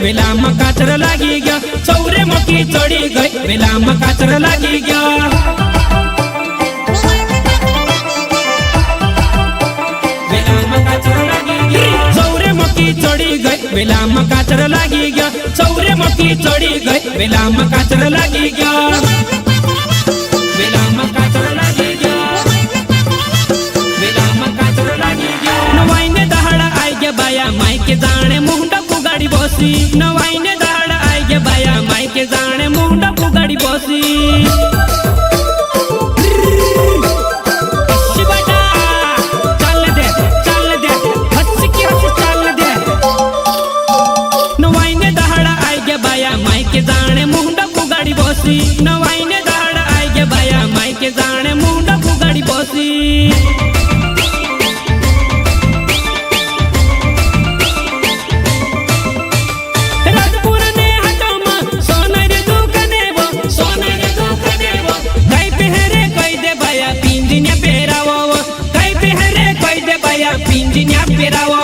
वेला में काचर लागी गया चौरे मकी चढ़ी गई वेला में काचर लागी गया वेला में काचर लागी गया चौरे मकी चढ़ी गई वेला में काचर लागी गया चौरे मकी चढ़ी गई वेला में काचर लागी गया वेला में काचर लागी गया वेला में काचर लागी गया नवाईने दहाड़ा आई गया बाया माई के जाने मुंडा गाड़ी बसी नवाईने दहाड़ा आई गया बाया माई के जाने मुंडा गाड़ी बसी नवाईने दहाड़ा आई गया बाया माई के जाने मुंडा गाड़ी बसी राजपुर ने हटमा सोनरे दुख देवो कई पहरे कई दे बाया पिंजनिया पेरावो कई पहरे कई दे बाया पिंजनिया पेरावो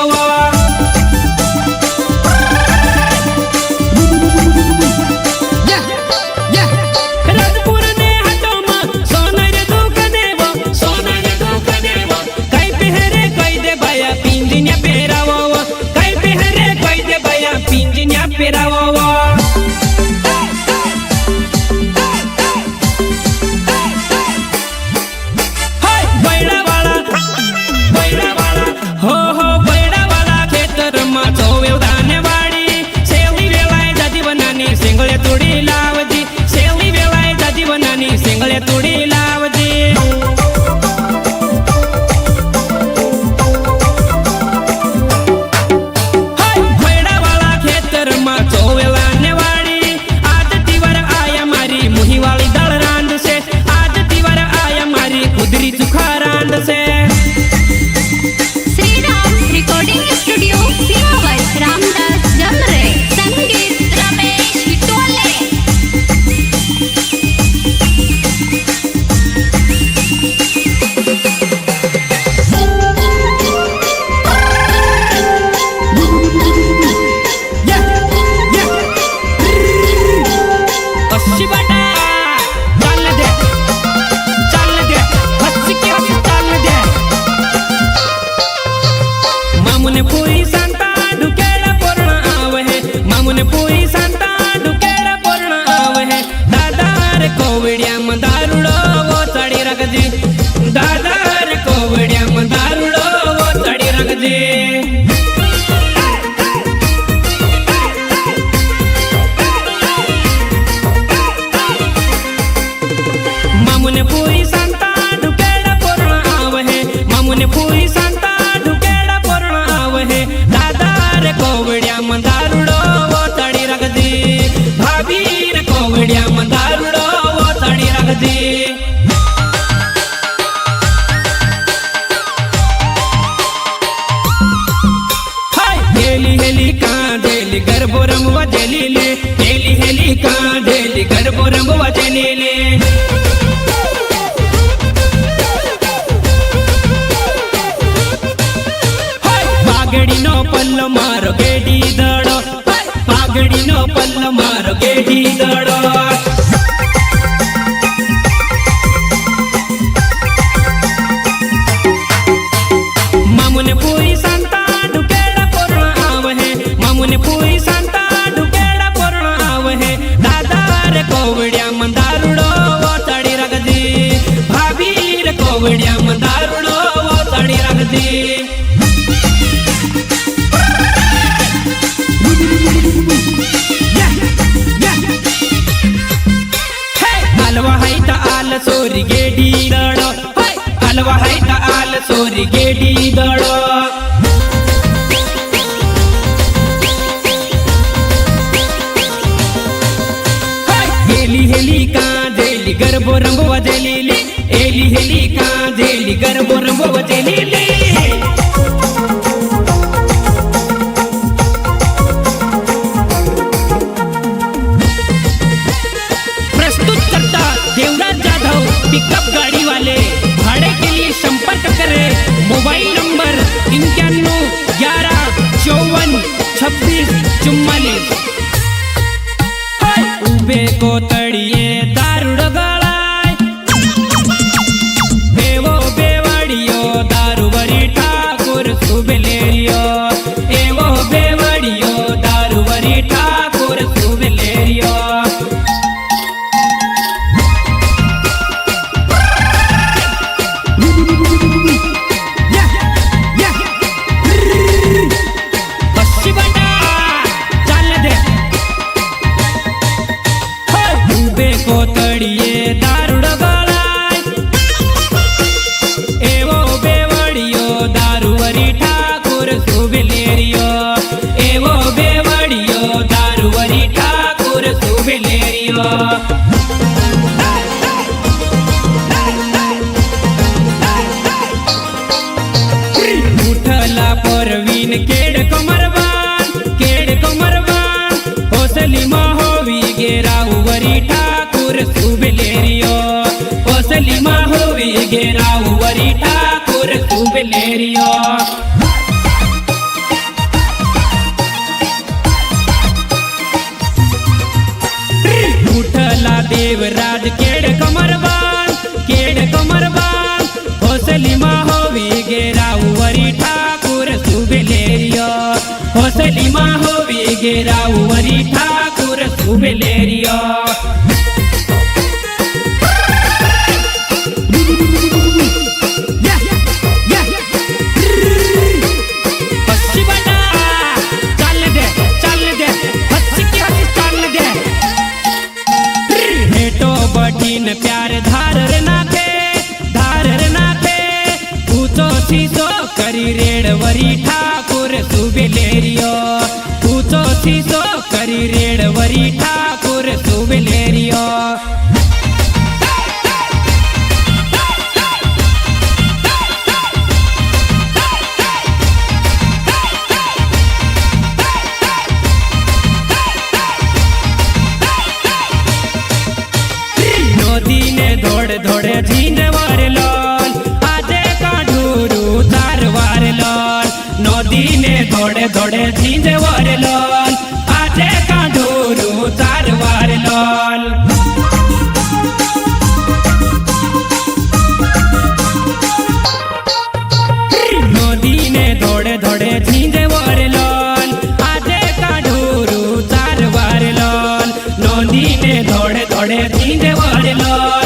गरबोरम वजलीले हेली हेली का डेली गरबोरम वजलीले पागड़ी नो पल्लो मारो गेडी दड़ो पागड़ी नो पल्लो मारो गेडी दड़ो मामुने पूरी संता ढुकेड़ा पोरण आवे है मामुने पूरी संता ढुकेड़ा पोरण आवे है दादा रे कोवड़िया मंदारुड़ो वो तड़ी रख दी भाभी रे कोवड़िया मंदारुड़ो वो तड़ी रख दी अलवा है ता आल सोरी गेडी दड़ो अलवा है ता आल सोरी गेडी दड़ो हेली हेली का देली गरबो रंबो वजलीली हेली हेली का देली गरबो रंबो वजलीली पिकअप गाड़ी वाले भाड़े के लिए संपर्क करें मोबाइल नंबर 91 11 54 26 44। ठाकुर सुबेलेरियो कोसली माँ होवी घेरावरी ठाकुर सुबेलेरियो उठला देवराज केड़ कमरबान कोसली माँ होवी घेरावरी ठाकुर सुबेलेरियो कोसली माँ होवी घेरावरी ठाकुर सुबेलेरियो प्यार धारर नाथे ऊंचो शीशो करी रेड़वरी ठाकुर सुबेलेरियो ऊंचो शीशो करी रेड़वरी ठाकुर सुबेलेरियो धोड़े झींझे वार लाल आजे काढूरू तार वार लाल नदी ने धोड़े झींझे वार लाल आजे काढूरू तार वार लाल नदी ने धोड़े झींझे वार लाल आजे काढूरू तार वार लाल नदी ने धोड़े झींझे वार लाल